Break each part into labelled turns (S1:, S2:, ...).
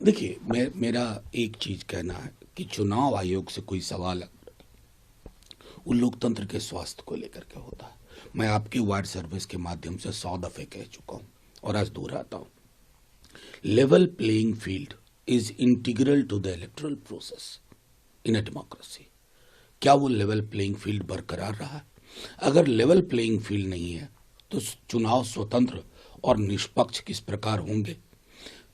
S1: देखिए, मेरा एक चीज कहना है कि चुनाव आयोग से कोई सवाल वो लोकतंत्र के स्वास्थ्य को लेकर के होता है। मैं आपकी वार्ड सर्विस के माध्यम से 100 दफे कह चुका हूं और आज दोहराता हूं। Level playing field is integral to the electoral process in a democracy. क्या वो लेवल प्लेइंग फील्ड बरकरार रहा है? अगर लेवल प्लेइंग फील्ड नहीं है तो चुनाव स्वतंत्र और निष्पक्ष किस प्रकार होंगे?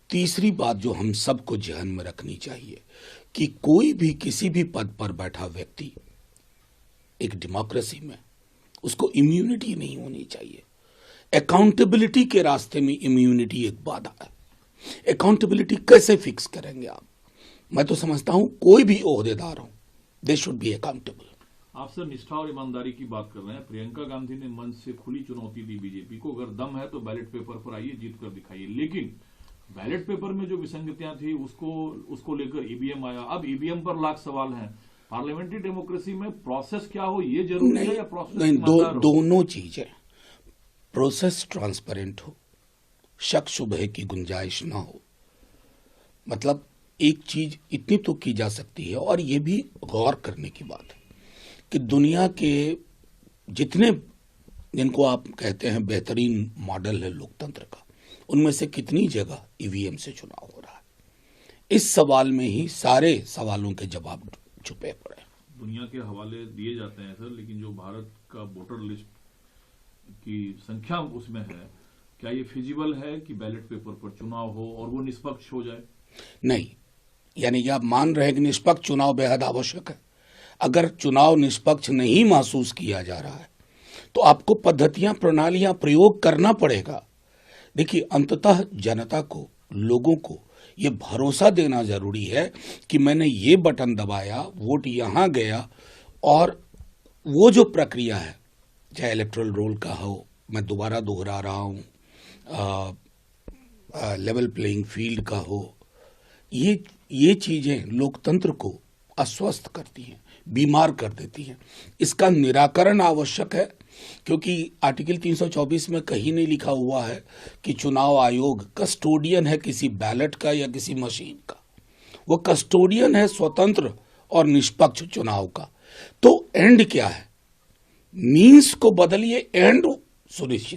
S1: तीसरी बात जो हम सबको ध्यान में रखनी चाहिए कि कोई भी किसी भी पद पर बैठा व्यक्ति एक डेमोक्रेसी में उसको इम्यूनिटी नहीं होनी चाहिए। अकाउंटेबिलिटी के रास्ते में इम्यूनिटी एक बाधा है। अकाउंटेबिलिटी कैसे फिक्स करेंगे आप? मैं तो समझता हूं कोई भी ओहदेदार हो, दे शुड बी अकाउंटेबल।
S2: आप सर निष्ठा और ईमानदारी की बात कर रहे हैं। प्रियंका गांधी ने मंच से खुली चुनौती दी बीजेपी को, अगर दम है तो बैलेट पेपर पर आइए, जीत कर दिखाइए। लेकिन बैलेट पेपर में जो विसंगतियां थी उसको लेकर ईवीएम आया। अब ईवीएम पर लाख सवाल हैं। पार्लियामेंट्री डेमोक्रेसी में प्रोसेस क्या हो ये जरूरी है या प्रोसेस
S1: नहीं, दोनों चीजें। प्रोसेस ट्रांसपेरेंट हो, शक शुबह की गुंजाइश ना हो। मतलब एक चीज इतनी तो की जा सकती है और ये भी गौर करने की बात है कि दुनिया के जितने जिनको आप कहते हैं बेहतरीन मॉडल है लोकतंत्र का, उनमें से कितनी जगह ईवीएम से चुनाव हो रहा है। इस सवाल में ही सारे सवालों के जवाब छुपे पड़े।
S2: दुनिया के हवाले दिए जाते हैं सर, लेकिन जो भारत का वोटर लिस्ट की संख्या उसमें है, क्या ये फिजिबल है कि बैलेट पेपर पर चुनाव हो और वो निष्पक्ष हो जाए?
S1: नहीं, यानी कि आप मान रहे हैं कि निष्पक्ष चुनाव बेहद आवश्यक है। अगर चुनाव निष्पक्ष नहीं महसूस किया जा रहा है तो आपको पद्धतियां, प्रणालियां प्रयोग करना पड़ेगा। देखिए, अंततः जनता को, लोगों को ये भरोसा देना जरूरी है कि मैंने ये बटन दबाया, वोट यहां गया, और वो जो प्रक्रिया है, चाहे इलेक्टोरल रोल का हो, मैं दोबारा दोहरा रहा हूं, लेवल प्लेइंग फील्ड का हो, ये चीजें लोकतंत्र को अस्वस्थ करती हैं, बीमार कर देती हैं। इसका निराकरण आवश्यक है, क्योंकि आर्टिकल 324 में कहीं नहीं लिखा हुआ है कि चुनाव आयोग कस्टोडियन है किसी बैलेट का या किसी मशीन का। वो कस्टोडियन है स्वतंत्र और निष्पक्ष चुनाव का। तो एंड क्या है? मीन्स को बदलिए, एंड सुनिश्चित